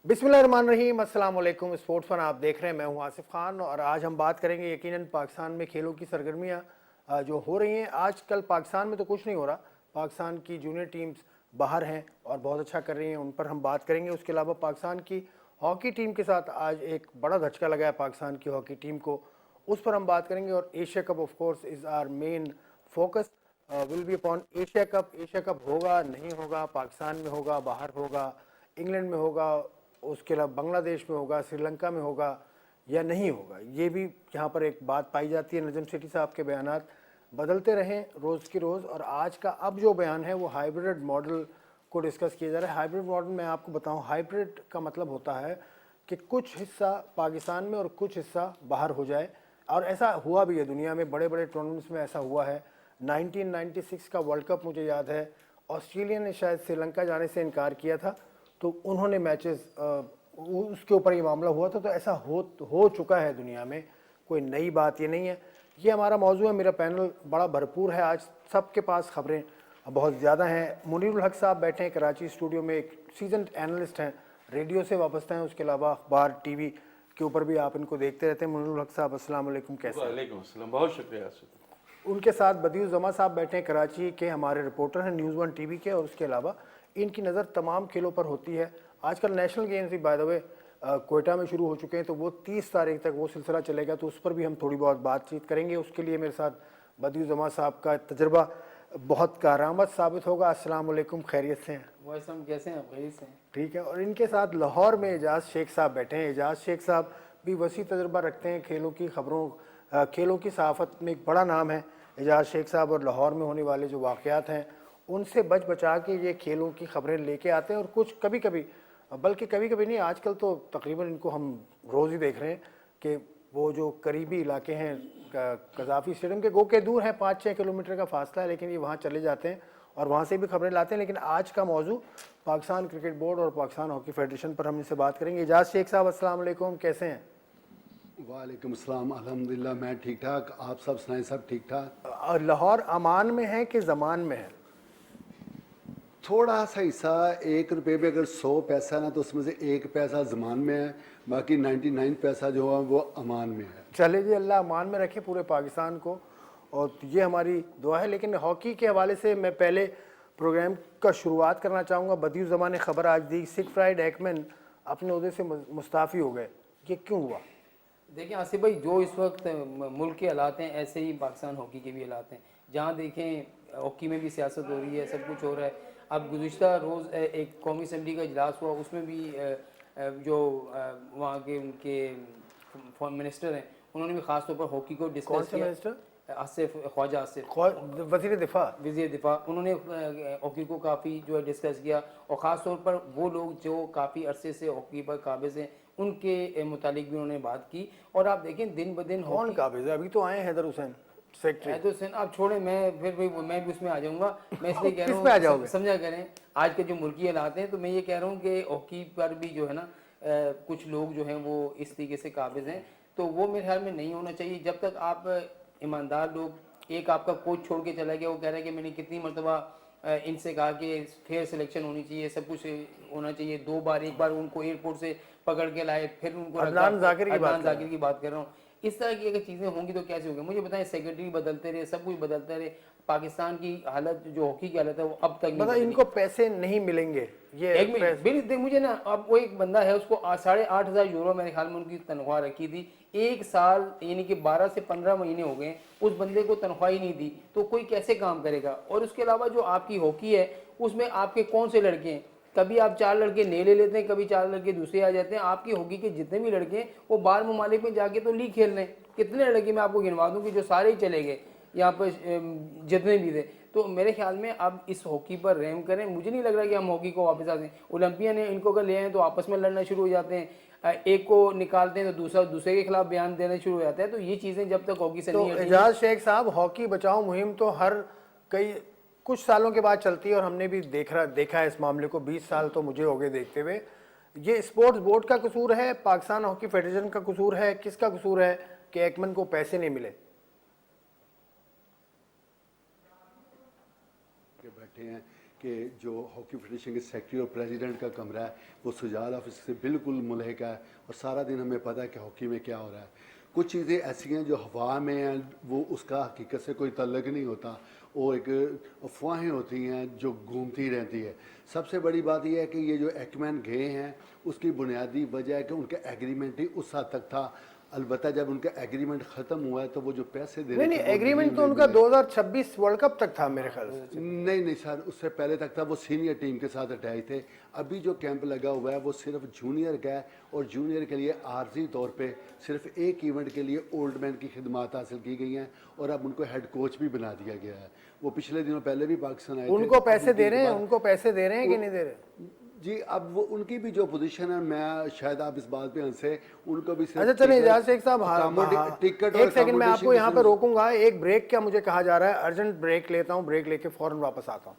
बिस्मिल्लाहिर्रहमानिर्रहीम, अस्सलाम वालेकुम। स्पोर्ट्स फन आप देख रहे हैं, मैं हूं आसिफ खान और आज हम बात करेंगे यकीनन पाकिस्तान में खेलों की सरगर्मियां जो हो रही हैं। आजकल पाकिस्तान में तो कुछ नहीं हो रहा, पाकिस्तान की जूनियर टीम्स बाहर हैं और बहुत अच्छा कर रही हैं, उन पर हम बात करेंगे। उसके अलावा पाकिस्तान की हॉकी टीम के साथ आज एक बड़ा धचका लगा है पाकिस्तान की हॉकी टीम को, उस पर हम बात करेंगे। और Asia cup of course is our main focus, will be upon Asia cup. Asia cup होगा नहीं होगा, पाकिस्तान में होगा, बाहर होगा, इंग्लैंड में होगा, उसके अलावा बांग्लादेश में होगा, श्रीलंका में होगा या नहीं होगा, ये भी यहाँ पर एक बात पाई जाती है। नजम सेठी साहब के बयानात बदलते रहें रोज़ की रोज़, और आज का अब जो बयान है वो हाइब्रिड मॉडल को डिस्कस किया जा रहा है। हाइब्रिड मॉडल मैं आपको बताऊं, हाइब्रिड का मतलब होता है कि कुछ हिस्सा पाकिस्तान में और कुछ हिस्सा बाहर हो जाए, और ऐसा हुआ भी है दुनिया में, बड़े बड़े टूर्नामेंट्स में ऐसा हुआ है। 1996 का वर्ल्ड कप मुझे याद है, ऑस्ट्रेलिया ने शायद श्रीलंका जाने से इनकार किया था, तो उन्होंने मैचेस उसके ऊपर ये मामला हुआ था। तो ऐसा हो चुका है दुनिया में, कोई नई बात ये नहीं है। ये हमारा मौजू है। मेरा पैनल बड़ा भरपूर है आज, सबके पास खबरें बहुत ज़्यादा हैं। मुनीरुल हक साहब बैठे हैं कराची स्टूडियो में, एक सीजन एनालिस्ट हैं, रेडियो से वाबस्ता हैं, उसके अलावा अखबार टीवी के ऊपर भी आप इनको देखते रहते हैं। मुनीरुल हक साहब अस्सलाम वालेकुम, कैसे हैं? वालेकुम अस्सलाम, बहुत शुक्रिया। उनके साथ बदियुज़्ज़मा साहब बैठे हैं, कराची के हमारे रिपोर्टर हैं न्यूज़ वन टीवी के, और उसके अलावा इनकी नज़र तमाम खेलों पर होती है। आजकल नेशनल गेम्स भी बाय द वे कोयटा में शुरू हो चुके हैं, तो वो 30 तारीख तक वो सिलसिला चलेगा, तो उस पर भी हम थोड़ी बहुत बातचीत करेंगे। उसके लिए मेरे साथ बदियुज़्ज़मा साहब का तजर्बा बहुत कारआमद साबित होगा। अस्सलाम वालेकुम, खैरियत से हैं? वैसे कैसे हैं? खैरियत से हैं। ठीक है। और इनके साथ लाहौर में एजाज़ शेख साहब बैठे हैं। एजाज़ शेख साहब भी वसी तजर्बा रखते हैं खेलों की खबरों, खेलों की सहाफ़त में एक बड़ा नाम है एजाज़ शेख साहब, और लाहौर में होने वाले जो वाक़यात हैं उनसे बचा के ये खेलों की खबरें लेके आते हैं। और कुछ कभी कभी, बल्कि कभी कभी नहीं, आजकल तो तकरीबन इनको हम रोज़ ही देख रहे हैं कि वो जो करीबी इलाके हैं कज़ाफ़ी स्टेडियम के, गो के दूर हैं, 5-6 किलोमीटर का फासला है, लेकिन ये वहाँ चले जाते हैं और वहाँ से भी खबरें लाते हैं। लेकिन आज का मौजू पाकिस्तान क्रिकेट बोर्ड और पाकिस्तान हॉकी फेडरेशन पर हम इनसे बात करेंगे। एजाज़ शेख साहब अस्सलाम वालेकुम, कैसे हैं? वालेकुम अस्सलाम, अल्हम्दुलिल्लाह मैं ठीक ठाक। आप सब सुनाएं, सब ठीक ठाक? लाहौर अमान में है कि ज़मान में है? थोड़ा सा हिस्सा 1 रुपये में अगर 100 पैसा है ना, तो उसमें से 1 पैसा ज़मान में है, बाकी 99 पैसा जो है वो अमान में है। चले जी, अल्लाह अमान में रखे पूरे पाकिस्तान को, और ये हमारी दुआ है। लेकिन हॉकी के हवाले से मैं पहले प्रोग्राम का शुरुआत करना चाहूँगा। बदियुज़्ज़मा ने खबर आज दी, सिगफ्राइड एकमैन अपने ओहदे से मुस्ताफ़ी हो गए, ये क्यों हुआ? देखिए आसिफ भाई, जो इस वक्त मुल्क के हालात हैं, ऐसे ही पाकिस्तान हॉकी के भी हालात हैं। जहाँ देखें हॉकी में भी सियासत हो रही है, सब कुछ हो रहा है। अब गुज़िश्ता रोज़ एक कौमी असम्बली का इजलास हुआ, उसमें भी जो वहाँ के उनके मिनिस्टर हैं, उन्होंने भी ख़ास तौर पर हॉकी को डिस्कस किया। मिनिस्टर? आसिफ ख्वाजा आसिफ, वज़ीर दिफा। वज़ीर दिफा, उन्होंने हॉकी को काफ़ी जो है डिस्कस किया, और ख़ास तौर पर वो लोग जो काफ़ी अरसे से हॉकी पर काबिज़ हैं उनके मुतालिक भी उन्होंने बात की। और आप देखें दिन ब दिन कौन काबिज़ है? अभी तो आए हैदर हुसैन सेक्रेटरी। हैदर हुसैन, आप छोड़े, मैं फिर मैं भी उसमें आ जाऊँगा। मैं इसलिए कह किस रहा पे आ हूँ जाओगे? समझा करें आज के जो मुल्की हालात हैं, तो मैं ये कह रहा हूँ कि हॉकी पर भी जो है ना कुछ लोग जो हैं वो इस तरीके से काबिज़ हैं, तो वो मेरे ख्याल में नहीं होना चाहिए। जब तक आप ईमानदार लोग, एक आपका कोच छोड़ के चला गया, वो कह रहा है कि मैंने कितनी मरतबा इनसे कहा कि फेयर सिलेक्शन होनी चाहिए, सब कुछ होना चाहिए। 2 बार, एक बार उनको एयरपोर्ट से पकड़ के लाए, फिर उनको अदनान ज़ाकिर की बात कर रहा हूँ। इस तरह की अगर चीज़ें होंगी तो कैसे होगी? मुझे बताएं, सेक्रेटरी बदलते रहे, सब कुछ बदलते रहे, पाकिस्तान की हालत जो हॉकी की हालत है वो अब तक नहीं मतलब बदली। इनको पैसे नहीं मिलेंगे? ये एक मिनट बिल मुझे ना, अब वो एक बंदा है, उसको 8,500 यूरो मेरे ख्याल में उनकी तनख्वाह रखी थी। 1 साल यानी कि 12 से 15 महीने हो गए, उस बंदे को तनख्वाह ही नहीं दी, तो कोई कैसे काम करेगा? और उसके अलावा जो आपकी हॉकी है उसमें आपके कौन से लड़के हैं? कभी आप 4 लड़के नए ले लेते हैं, कभी 4 लड़के दूसरे आ जाते हैं। आपकी हॉकी के जितने भी लड़के हैं वो बाहर ममालिक में जाके तो लीग खेल रहे हैं। कितने लड़के मैं आपको गिनवा दूँ कि जो सारे ही चले गए यहाँ पर, जितने भी थे। तो मेरे ख्याल में अब इस हॉकी पर रहम करें। मुझे नहीं लग रहा कि हम हॉकी को वापस आते हैं। ओलंपियन है, इनको अगर ले आए तो आपस में लड़ना शुरू हो जाते हैं, एक को निकालते हैं तो दूसरे के खिलाफ बयान देना शुरू हो जाता है। तो ये चीज़ें जब तक हॉकी से नहीं हटेंगी। एजाज शेख साहब, हॉकी बचाओ मुहिम तो हर कुछ सालों के बाद चलती है, और हमने भी देखा है इस मामले को। 20 साल तो मुझे हो गए देखते हुए। ये स्पोर्ट्स बोर्ड का कसूर है, पाकिस्तान हॉकी फेडरेशन का कसूर है, किसका कसूर है कि एकमन को पैसे नहीं मिले? के बैठे हैं کہ جو ہاکی فیڈریشن کے سیکرٹری اور پریزیڈنٹ کا کمرہ ہے وہ سجاد آفس سے بالکل ملحق ہے اور سارا دن ہمیں پتہ ہے کہ ہاکی میں کیا ہو رہا ہے. کچھ چیزیں ایسی ہیں جو ہوا میں ہیں, وہ اس کا حقیقت سے کوئی تعلق نہیں ہوتا, اور ایک افواہیں ہوتی ہیں جو گھومتی رہتی ہے. سب سے بڑی بات یہ ہے کہ یہ جو ایکمین گئے ہیں اس کی بنیادی وجہ ہے کہ ان کا ایگریمنٹ ہی اس حد تک تھا. البتہ جب ان کا ایگریمنٹ ختم ہوا ہے تو وہ جو پیسے دینے نہیں تھے نہیں, ایگریمنٹ تو ان کا 2026 ورلڈ کپ تک تھا میرے خیال سے. نہیں سر, اس سے پہلے تک تھا. وہ سینئر ٹیم کے ساتھ اٹیچ تھے. ابھی جو کیمپ لگا ہوا ہے وہ صرف جونیئر کا ہے, اور جونیئر کے لیے عارضی طور پہ صرف ایک ایونٹ کے لیے اولڈ مین کی خدمات حاصل کی گئی ہیں, اور اب ان کو ہیڈ کوچ بھی بنا دیا گیا ہے. وہ پچھلے دنوں پہلے بھی پاکستان آئے تھے. ان کو پیسے دے رہے ہیں, ان کو پیسے دے رہے ہیں کہ نہیں دے رہے؟ جی اب وہ ان کی بھی جو پوزیشن ہے, میں شاید آپ اس بات پہ ہنسے, ان کو بھی اچھا چلیں اجازت شیخ صاحب, ٹکٹ ایک سیکنڈ میں آپ کو یہاں پہ روکوں گا. ایک بریک کیا مجھے کہا جا رہا ہے, ارجنٹ بریک لیتا ہوں, بریک لے کے فوراً واپس آتا ہوں.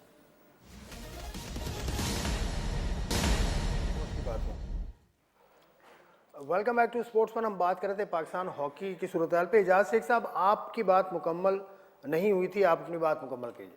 ویلکم بیک ٹو اسپورٹس فن. ہم بات کر رہے تھے پاکستان ہاکی کی صورتحال پہ. اجازت شیخ صاحب, آپ کی بات مکمل نہیں ہوئی تھی, آپ اپنی بات مکمل کیجیے.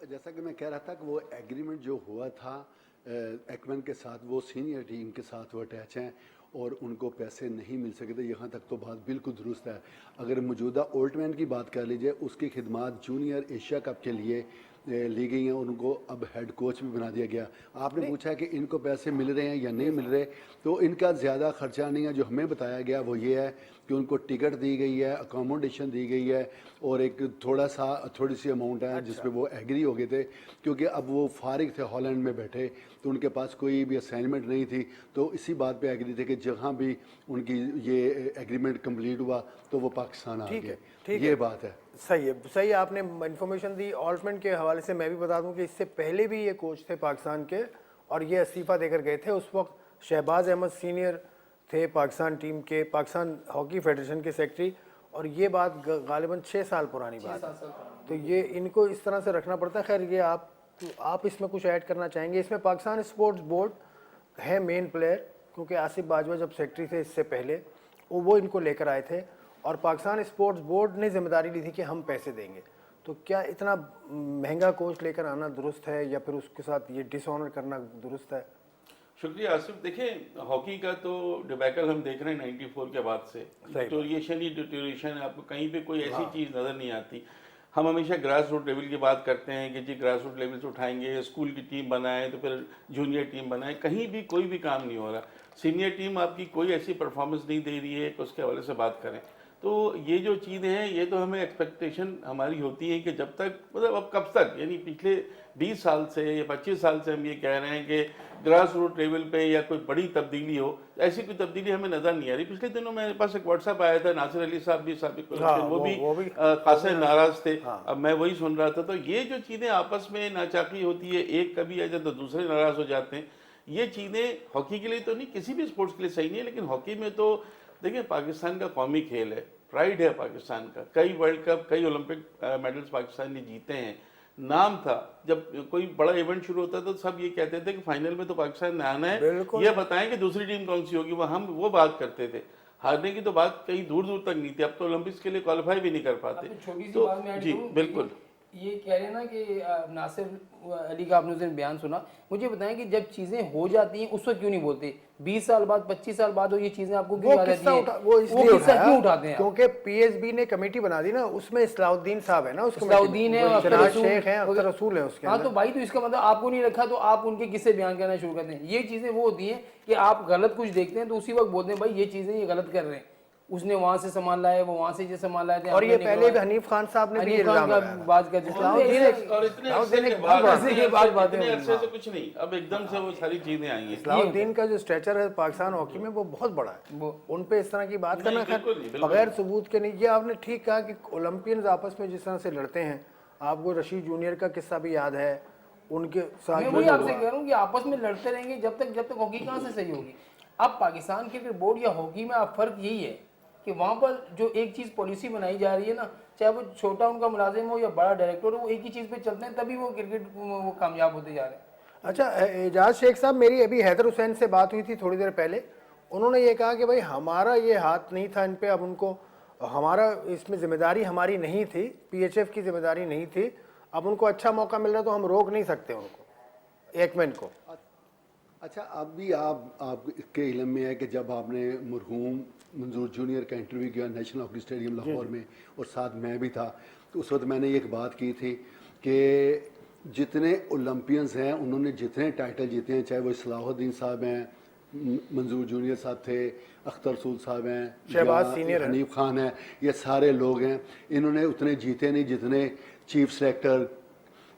جیسا کہ میں کہہ رہا تھا کہ وہ ایگریمنٹ جو ہوا تھا ایکمین کے ساتھ, وہ سینئر ٹیم کے ساتھ وہ اٹیچ ہیں اور ان کو پیسے نہیں مل سکے تھے. یہاں تک تو بات بالکل درست ہے. اگر موجودہ اولڈ مین کی بات کر لیجیے, اس کی خدمات جونیئر ایشیا کپ کے لیے لی گئی ہیں, ان کو اب ہیڈ کوچ بھی بنا دیا گیا. آپ نے پوچھا کہ ان کو پیسے مل رہے ہیں یا نہیں مل رہے, تو ان کا زیادہ خرچہ نہیں ہے. جو ہمیں بتایا گیا وہ یہ ہے کہ ان کو ٹکٹ دی گئی ہے, اکاموڈیشن دی گئی ہے, اور ایک تھوڑی سی اماؤنٹ ہے جس پہ وہ ایگری ہو گئے تھے, کیونکہ اب وہ فارغ تھے ہالینڈ میں بیٹھے, تو ان کے پاس کوئی بھی اسائنمنٹ نہیں تھی. تو اسی بات پہ ایگری تھے کہ جہاں بھی ان کی یہ ایگریمنٹ کمپلیٹ ہوا تو وہ پاکستان آ گئے. یہ بات ہے. صحیح ہے, صحیح آپ نے انفارمیشن دی. آلٹمنٹ کے حوالے سے میں بھی بتا دوں کہ اس سے پہلے بھی یہ کوچ تھے پاکستان کے, اور یہ استعفیٰ دے کر گئے تھے. اس وقت شہباز احمد سینئر تھے پاکستان ٹیم کے, پاکستان ہاکی فیڈریشن کے سیکرٹری, اور یہ بات غالباً 6 سال پرانی بات ہے. تو یہ ان کو اس طرح سے رکھنا پڑتا ہے. خیر, یہ آپ اس میں کچھ ایڈ کرنا چاہیں گے؟ اس میں پاکستان اسپورٹس بورڈ ہے مین پلیئر, کیونکہ آصف باجوہ جب سیکرٹری تھے اس سے پہلے وہ ان کو لے کر آئے تھے, اور پاکستان اسپورٹس بورڈ نے ذمہ داری لی تھی کہ ہم پیسے دیں گے. تو کیا اتنا مہنگا کوچ لے کر آنا درست ہے, یا پھر اس کے ساتھ یہ ڈس آنر کرنا درست ہے؟ شکریہ آصف. دیکھیں, ہاکی کا تو ڈیبیکل ہم دیکھ رہے ہیں 94 کے بعد سے. ڈیٹوریشن ہی ڈیٹوریشن ہے, آپ کو کہیں پہ کوئی ایسی چیز نظر نہیں آتی. ہم ہمیشہ گراس روٹ لیول کی بات کرتے ہیں کہ جی گراس روٹ لیول سے اٹھائیں گے, اسکول کی ٹیم بنائیں تو پھر جونیئر ٹیم بنائیں. کہیں بھی کوئی بھی کام نہیں ہو رہا. سینئر ٹیم آپ کی کوئی ایسی پرفارمنس نہیں دے رہی ہے کہ اس کے حوالے سے بات کریں. تو یہ جو چیزیں ہیں, یہ تو ہمیں ایکسپیکٹیشن ہماری ہوتی ہے کہ جب تک مطلب اب کب تک, یعنی پچھلے 20 سال سے یا 25 سال سے ہم یہ کہہ رہے ہیں کہ گراس روٹ لیول پہ یا کوئی بڑی تبدیلی ہو. ایسی کوئی تبدیلی ہمیں نظر نہیں آ رہی. پچھلے دنوں میرے پاس ایک واٹس ایپ آیا تھا, ناصر علی صاحب بھی سابق, وہ بھی خاصے ناراض تھے. اب میں وہی سن رہا تھا. تو یہ جو چیزیں آپس میں ناچاقی ہوتی ہے, ایک کبھی آ جائے تو دوسرے ناراض ہو جاتے ہیں. یہ چیزیں ہاکی کے لیے تو نہیں, کسی بھی اسپورٹس کے لیے صحیح نہیں ہے, لیکن ہاکی میں تو دیکھیں پاکستان کا قومی کھیل ہے, پرائیڈ ہے پاکستان کا. کئی ورلڈ کپ, کئی اولمپک میڈلز پاکستان نے جیتے ہیں. نام تھا, جب کوئی بڑا ایونٹ شروع ہوتا تو سب یہ کہتے تھے کہ فائنل میں تو پاکستان نے آنا ہے, یہ بتائیں کہ دوسری ٹیم کون سی ہوگی. ہم وہ بات کرتے تھے. ہارنے کی تو بات کہیں دور دور تک نہیں تھی. اب تو اولمپکس کے لیے کوالیفائی بھی نہیں کر پاتے. چھوٹی سی تو بات میں جی بالکل, یہ کہہ رہے ہیں نا کہ ناصر علی کا آپ نے بیان سنا. مجھے بتائیں کہ جب چیزیں ہو جاتی ہیں اس وقت کیوں نہیں بولتے؟ 20 سال بعد 25 سال بعد یہ چیزیں آپ کو کیوں یاد رہتی ہیں؟ وہ قصہ کیوں اٹھاتے ہیں؟ کیونکہ پی ایس بی نے کمیٹی بنا دی نا, اس میں اصلاح الدین صاحب ہے نا, اس اصلاح الدین ہے, شیخ ہیں, اختر رسول ہیں اس کے. ہاں تو بھائی, تو اس کا مطلب آپ کو نہیں رکھا تو آپ ان کے قصے بیان کرنا شروع کرتے ہیں. یہ چیزیں وہ ہوتی ہیں کہ آپ غلط کچھ دیکھتے ہیں تو اسی وقت بولتے ہیں بھائی یہ چیزیں یہ غلط کر رہے ہیں, اس نے وہاں سے سامان لایا, وہ وہاں سے یہ سامان لائے تھے. اور یہ پہلے بھی حنیف خان صاحب نے بھی الزام لگایا. بات کرتے ہیں اور اتنے عرصے سے کچھ نہیں, اب ایک دم سے وہ ساری چیزیں آئی ہیں. اصلاح الدین کا جو اسٹیچر ہے پاکستان ہاکی میں وہ بہت بڑا ہے, ان پہ اس طرح کی بات کرنا بغیر ثبوت کے نہیں. یہ آپ نے ٹھیک کہا کہ اولمپئنز آپس میں جس طرح سے لڑتے ہیں, آپ کو رشید جونیئر کا قصہ بھی یاد ہے, ان کے ساتھ میں وہی آپ سے کہہ رہا ہوں کہ آپس میں لڑتے رہیں گے جب تک ہاکی کہاں سے صحیح ہوگی. اب پاکستان کرکٹ بورڈ یا ہاکی میں اب فرق یہی ہے کہ وہاں پر جو ایک چیز پالیسی بنائی جا رہی ہے نا, چاہے وہ چھوٹا ان کا ملازم ہو یا بڑا ڈائریکٹر ہو, وہ ایک ہی چیز پہ چلتے ہیں, تبھی وہ کرکٹ وہ کامیاب ہوتے جا رہے ہیں. اچھا اعجاز شیخ صاحب, میری ابھی حیدر حسین سے بات ہوئی تھی تھوڑی دیر پہلے. انہوں نے یہ کہا کہ بھائی ہمارا یہ ہاتھ نہیں تھا ان پہ, اب ان کو ہمارا اس میں ذمہ داری ہماری نہیں تھی, پی ایچ ایف کی ذمہ داری نہیں تھی, अब उनको अच्छा मौका मिल रहा है तो हम रोक नहीं सकते उनको, एकमैन को। अच्छा, अब भी आपके इल्म में है कि जब आपने मरहूम मंजूर जूनियर का इंटरव्यू किया नेशनल हॉकी स्टेडियम लाहौर में, और साथ मैं भी था, तो उस वक्त मैंने एक बात की थी कि जितने ओलंपियंस हैं उन्होंने जितने टाइटल जीते हैं, चाहे वो सलाहुद्दीन साहब हैं, मंजूर जूनियर साहब थे, अख्तर रसूल साहब हैं, शहबाज या सीनियर हैं। हनीफ खान है, ये सारे लोग हैं, इन्होंने उतने जीते नहीं जितने chief selector,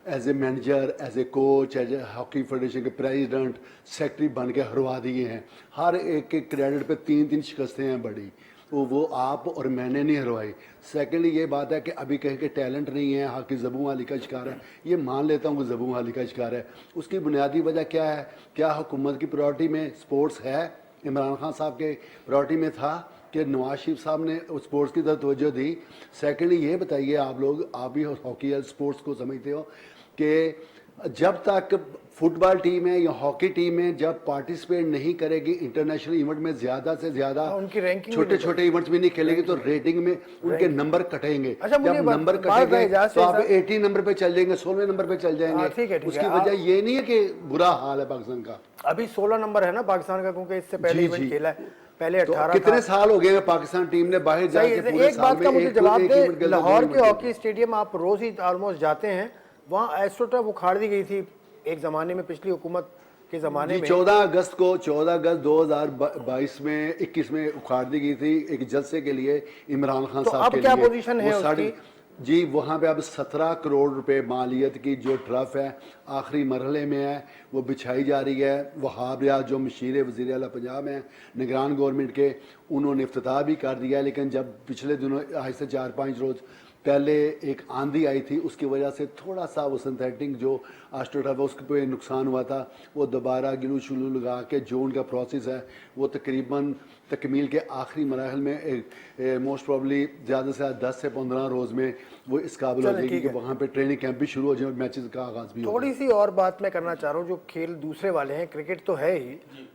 as a manager, as a coach, as a hockey federation के प्रेसिडेंट, सेक्रेटरी बन के हरवा दिए हैं। हर एक के क्रेडिट पे 3-3 शिकस्तें हैं बड़ी, तो वो आप और मैंने नहीं हरवाई। सेकेंडली ये बात है कि अभी कहीं के टैलेंट नहीं है, हॉकी ज़बू वाली का शिकार है, ये मान लेता हूँ कि ज़बू वाली का शिकार है। उसकी बुनियादी वजह क्या है? क्या हुकूमत की प्रायोरिटी में स्पोर्ट्स है? इमरान खान साहब के प्रायोरिटी में था कि नवाज शरीफ साहब ने स्पोर्ट्स की तरफ तवज्जो दी? सेकेंडली ये बताइए, आप लोग, आप भी हॉकी या स्पोर्ट्स को समझते हो कि जब तक फुटबॉल टीम है या हॉकी टीम है जब पार्टिसिपेट नहीं करेगी इंटरनेशनल इवेंट में, ज़्यादा से ज़्यादा उनकी रैंकिंग छोटे छोटे इवेंट्स में नहीं खेलेंगे तो रेटिंग में उनके नंबर कटेंगे। अच्छा, मुझे जब नंबर बात कटेंगे इजाज़त तो से आप साहब- 80 नंबर पे चल जाएंगे, 16वें नंबर पे चल जाएंगे। ठीक है, उसकी वजह ये नहीं है कि बुरा हाल है पाकिस्तान का। अभी 16 नंबर है ना पाकिस्तान का, क्योंकि इससे पहले जी, इवेंट जी। खेला है, पहले तो 18 कितने था। साल हो गए हैं पाकिस्तान टीम ने बाहर सही जाके है। पूरे एक साल बात में का मुझे जवाब एक इवेंट दे, खेलता है, लाहौर दो के इवेंट हॉकी स्टेडियम आप रोज ही ऑलमोस्ट जाते हैं, वहाँ एस्ट्रोटर्फ उखाड़ दी गई थी एक ज़माने में, पिछली हुकूमत के ज़माने जी, में। 14 अगस्त 2022 में 21 में उखाड़ दी गई थी एक जलसे के लिए इमरान खान तो साहब अब के क्या लिए। पोजीशन है वो उसकी? जी, वहाँ पे अब 17 करोड़ रुपए मालियत की जो ट्रफ है आखिरी मरहले में है, वो बिछाई जा रही है। वहाब रियाज जो मशीर वज़ीर आला पंजाब हैं, निगरान गवर्नमेंट के, उन्होंने इफ्तिताह भी कर दिया। लेकिन जब पिछले दिनों आज से 4-5 रोज़ पहले एक आंधी आई थी, उसकी वजह से थोड़ा सा वो सिंथेटिक जो आस्ट्रोटर्फ है उसके पे नुकसान हुआ था। वो दोबारा गिलू शुलू लगा के जो उनका प्रोसेस है वो तकरीबन तकमील के आखिरी मराहल में मोस्ट प्रॉब्ली ज़्यादा से ज़्यादा 10 से 15 रोज़ में वो इस काबिल हो चलें, जाएगी ठीक कि है। वहाँ पे ट्रेनिंग कैंप भी शुरू हो जाए और मैचेस का आगाज़ भी हो थोड़ी सी और बात मैं करना चाह रहा हूँ, जो खेल दूसरे वाले हैं, क्रिकेट तो है ही,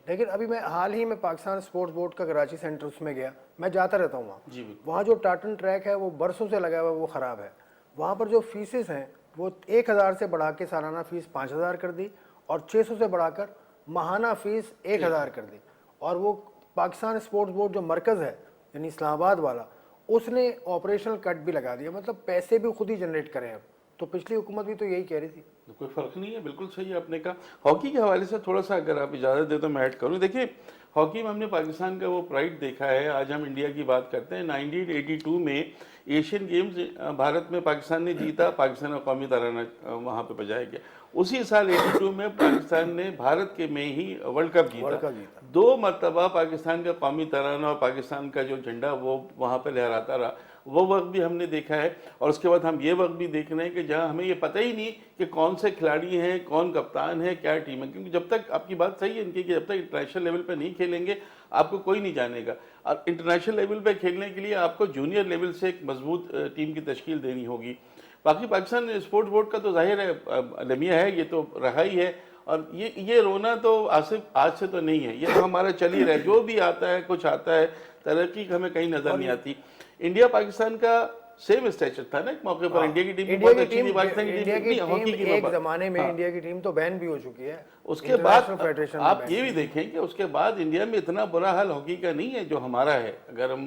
लेकिन अभी मैं हाल ही में पाकिस्तान स्पोर्ट्स बोर्ड का कराची सेंटर उसमें गया, मैं जाता रहता हूँ वहाँ। वहाँ जो टाटन ट्रैक है वो बरसों से लगा हुआ है, वो ख़राब है। वहाँ पर जो फीसेस हैं वो 1000 से बढ़ा के सालाना फीस 5000 कर दी, और 600 से बढ़ाकर माहाना फीस 1000 कर दी। और वो पाकिस्तान स्पोर्ट्स बोर्ड जो मरकज़ है यानी इस्लामाबाद वाला, उसने ऑपरेशनल कट भी लगा दिया, मतलब पैसे भी खुद ही जनरेट करें अब। तो पिछली हुकूमत भी तो यही कह रही थी। कोई फ़र्क नहीं है, बिल्कुल सही है आपने कहा। हॉकी के हवाले से थोड़ा सा अगर आप इजाज़त दे तो मैं ऐड करूँ। देखिए, हॉकी में हमने पाकिस्तान का वो प्राइड देखा है। आज हम इंडिया की बात करते हैं, 1982 में एशियन गेम्स भारत में पाकिस्तान ने जीता, पाकिस्तान का कौमी तराना वहाँ पे बजाया गया। उसी साल 82 में पाकिस्तान ने भारत के में ही वर्ल्ड कप जीता। 2 मरतबा पाकिस्तान का कौमी तराना और पाकिस्तान का जो झंडा वो वहाँ पे लहराता रहा। वो वक्त भी हमने देखा है, और उसके बाद हम ये वक्त भी देख रहे हैं कि जहाँ हमें ये पता ही नहीं कि कौन से खिलाड़ी हैं, कौन कप्तान है, क्या टीम है। क्योंकि जब तक, आपकी बात सही है इनकी, कि जब तक इंटरनेशनल लेवल पे नहीं खेलेंगे आपको कोई नहीं जानेगा। और इंटरनेशनल लेवल पे खेलने के लिए आपको जूनियर लेवल से एक मजबूत टीम की तश्कील देनी होगी। बाकी पाकिस्तान स्पोर्ट्स बोर्ड का तो जाहिर है अलमिया है, ये तो रहा ही है। और ये रोना तो आसिफ आज से तो नहीं है, ये तो हमारा चल ही रहा है। जो भी आता है, कुछ आता है, तरक्की हमें कहीं नजर नहीं आती। इंडिया पाकिस्तान का सेम स्टेचर था ना एक मौके पर। इंडिया की टीम बहुत अच्छी थी, पाकिस्तान की टीम हॉकी की एक जमाने में इंडिया की टीम तो बैन भी हो चुकी है उसके बाद फेडरेशन। आप ये भी देखें कि उसके बाद इंडिया में इतना बुरा हाल हॉकी का नहीं है जो हमारा है। अगर हम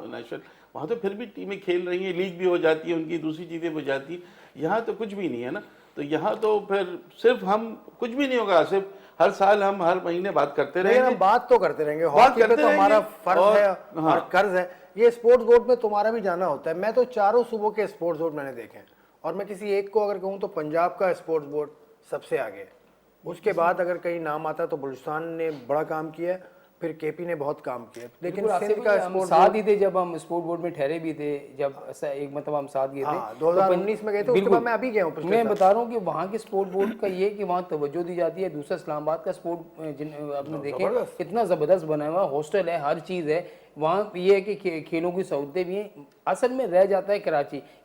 नेशनल, वहाँ तो फिर भी टीमें खेल रही हैं, लीग भी हो जाती है उनकी, दूसरी चीज़ें हो जाती है। यहाँ तो कुछ भी नहीं है ना। तो यहाँ तो फिर सिर्फ हम, कुछ भी नहीं होगा, सिर्फ हर साल हम हर महीने बात करते रहेंगे। हम बात तो करते रहेंगे, हॉकी पे तो हमारा फर्ज है और कर्ज है। ये स्पोर्ट्स बोर्ड में तुम्हारा भी जाना होता है। मैं तो चारों सूबों के स्पोर्ट्स बोर्ड मैंने देखे हैं, और मैं किसी एक को अगर कहूँ तो पंजाब का स्पोर्ट्स बोर्ड सबसे आगे है। उसके बाद अगर कहीं नाम आता तो बलूचिस्तान ने बड़ा काम किया, फिर केपी ने बहुत काम किया। लेकिन सिंध का हम साथ ही थे जब हम स्पोर्ट बोर्ड में ठहरे भी थे, जब ऐसा एक मतलब हम साथ गए थे 2019 में गए थे। उसके बाद मैं अभी गया हूँ। मैं बता रहा हूँ कि वहाँ के स्पोर्ट बोर्ड का ये कि वहाँ तवज्जो दी जाती है। दूसरा इस्लामाबाद का स्पोर्ट आपने देखे कितना ज़बरदस्त बना हुआ, हॉस्टल है, हर चीज़ है, वहाँ ये है कि खेलों की सहूलतें भी हैं। असल में रह जाता है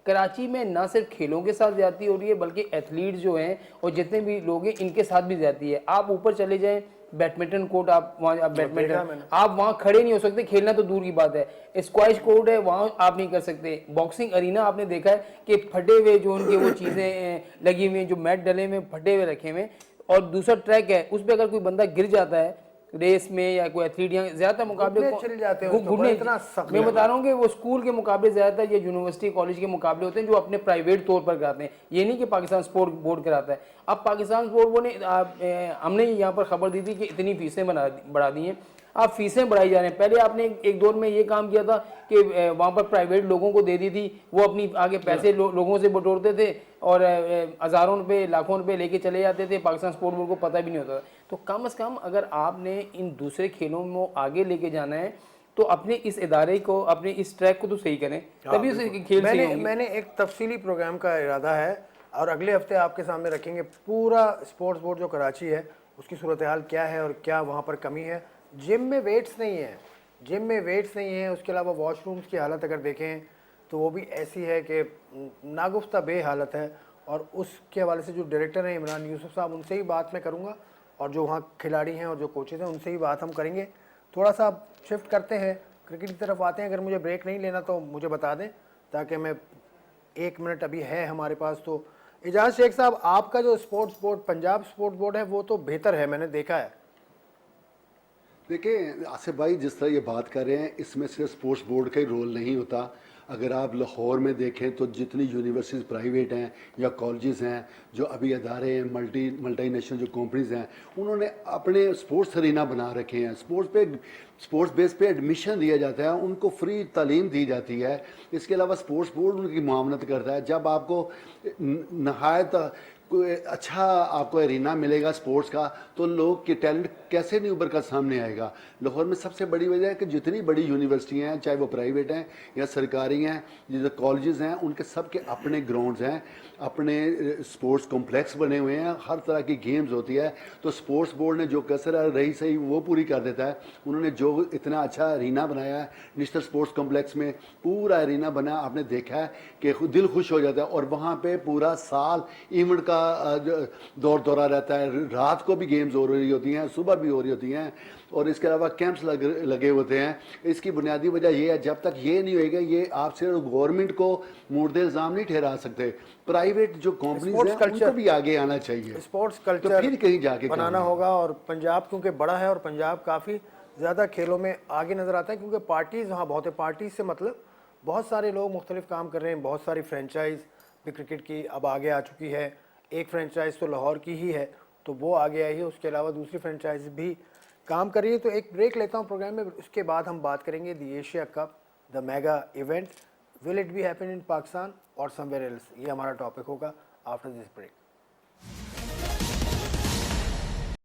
कराची में ना सिर्फ खेलों के साथ ज्यादती हो रही है बल्कि एथलीट जो हैं और जितने भी लोग हैं इनके साथ भी ज्यादती है। आप ऊपर चले जाएं, बैडमिंटन कोर्ट, आप वहाँ बैडमिंटन आप वहाँ खड़े नहीं हो सकते, खेलना तो दूर की बात है। स्क्वैश कोर्ट है, वहाँ आप नहीं कर सकते। बॉक्सिंग अरीना आपने देखा है कि फटे हुए जो उनके वो चीज़ें लगी हुई हैं, जो मैट डले हुए फटे हुए रखे हुए, और दूसरा ट्रैक है उस पर अगर कोई बंदा गिर जाता है रेस में या कोई एथलीट, या ज्यादातर मुकाबले चले जाते हैं उसके घुटने, ऊपर, इतना सख्त मैं बता रहा हूँ कि वो स्कूल के मुकाबले ज्यादातर या यूनिवर्सिटी कॉलेज के मुकाबले होते हैं जो अपने प्राइवेट तौर पर कराते हैं, ये नहीं कि पाकिस्तान स्पोर्ट बोर्ड कराता है। अब पाकिस्तान स्पोर्ट बोर्ड ने हमने यहाँ पर खबर दी थी कि इतनी फीसें बढ़ा दी हैं, अब फीसें बढ़ाई जा रही हैं। पहले आपने एक दौर में ये काम किया था कि वहाँ पर प्राइवेट लोगों को दे दी थी, वो अपनी आगे पैसे लोगों से बटोरते थे और हज़ारों रुपए लाखों रुपए लेके चले जाते थे, पाकिस्तान स्पोर्ट बोर्ड को पता भी नहीं होता था। तो कम से कम अगर आपने इन दूसरे खेलों में आगे लेके जाना है तो अपने इस इदारे को, अपने इस ट्रैक को तो सही करें, तभी उसे खेल सही होंगे। मैंने एक तफसीली प्रोग्राम का इरादा है और अगले हफ्ते आपके सामने रखेंगे पूरा स्पोर्ट्स बोर्ड जो कराची है उसकी सूरत हाल क्या है और क्या वहाँ पर कमी है। जिम में वेट्स नहीं है, उसके अलावा वॉशरूम्स की हालत अगर देखें तो वो भी ऐसी है कि नागुफ्ता बे हालत है। और उसके हवाले से जो डायरेक्टर हैं इमरान यूसुफ साहब, उनसे ही बात मैं करूँगा और जो वहाँ खिलाड़ी हैं और जो कोचेज़ हैं उनसे ही बात हम करेंगे। थोड़ा सा शिफ्ट करते हैं, क्रिकेट की तरफ आते हैं। अगर मुझे ब्रेक नहीं लेना तो मुझे बता दें ताकि मैं 1 मिनट अभी है हमारे पास। तो एजाज शेख साहब, आपका जो sports board, Punjab sports board है, वो तो बेहतर है, मैंने देखा है। देखिए आसिफ भाई, जिस तरह ये बात कर रहे हैं इसमें सिर्फ स्पोर्ट्स बोर्ड का ही रोल नहीं होता। अगर आप लाहौर में देखें तो जितनी यूनिवर्सिटीज़ प्राइवेट हैं या कॉलेजेस हैं, जो अभी अदारे हैं, मल्टी नेशनल जो कंपनीज हैं, उन्होंने अपने स्पोर्ट्स अरीना बना रखे हैं। स्पोर्ट्स बेस पे एडमिशन दिया जाता है, उनको फ्री तालीम दी जाती है। इसके अलावा स्पोर्ट्स बोर्ड उनकी मुआवनत करता है। जब आपको नहायत कोई अच्छा आपको एरिना मिलेगा स्पोर्ट्स का, तो लोग के टैलेंट कैसे नहीं उभर कर सामने आएगा। लाहौर में सबसे बड़ी वजह है कि जितनी बड़ी यूनिवर्सिटियाँ हैं, चाहे वो प्राइवेट हैं या सरकारी हैं, जो कॉलेजेस हैं, उनके सबके अपने ग्राउंड्स हैं, अपने स्पोर्ट्स कॉम्प्लेक्स बने हुए हैं, हर तरह की गेम्स होती है। तो स्पोर्ट्स बोर्ड ने जो कसर रही सही वो पूरी कर देता है। उन्होंने जो इतना अच्छा एरिना बनाया है नेशनल स्पोर्ट्स कॉम्प्लेक्स में, पूरा एरिना बना, आपने देखा है कि दिल खुश हो जाता है। और वहाँ पे पूरा साल इवेंट का दौर दौरा रहता है, रात को भी गेम्स हो रही होती हैं, सुबह भी हो रही होती हैं, और इसके अलावा कैंप्स लगे होते हैं। इसकी बुनियादी वजह ये है, जब तक ये नहीं होएगा, ये आप सिर्फ गवर्नमेंट को मुर्दे इल्ज़ाम नहीं ठहरा सकते, प्राइवेट जो कंपनीज हैं उनको भी आगे आना चाहिए। स्पोर्ट्स तो कल्चर फिर कहीं जाके बनाना होगा। और पंजाब क्योंकि बड़ा है और पंजाब काफ़ी ज़्यादा खेलों में आगे नज़र आता है, क्योंकि पार्टीज़ वहाँ बहुत है। पार्टीज से मतलब बहुत सारे लोग मुख्तलिफ काम कर रहे हैं। बहुत सारी फ्रेंचाइज भी क्रिकेट की अब आगे आ चुकी है। एक फ्रेंचाइज तो लाहौर की ही है, तो वो आगे आई है। उसके अलावा दूसरी फ्रेंचाइज भी काम कर रही है। तो एक ब्रेक लेता हूँ प्रोग्राम में, उसके बाद हम बात करेंगे the Asia cup, the mega event, will it be happen in Pakistan और समवेयर एल्स। ये हमारा टॉपिक होगा आफ्टर दिस ब्रेक।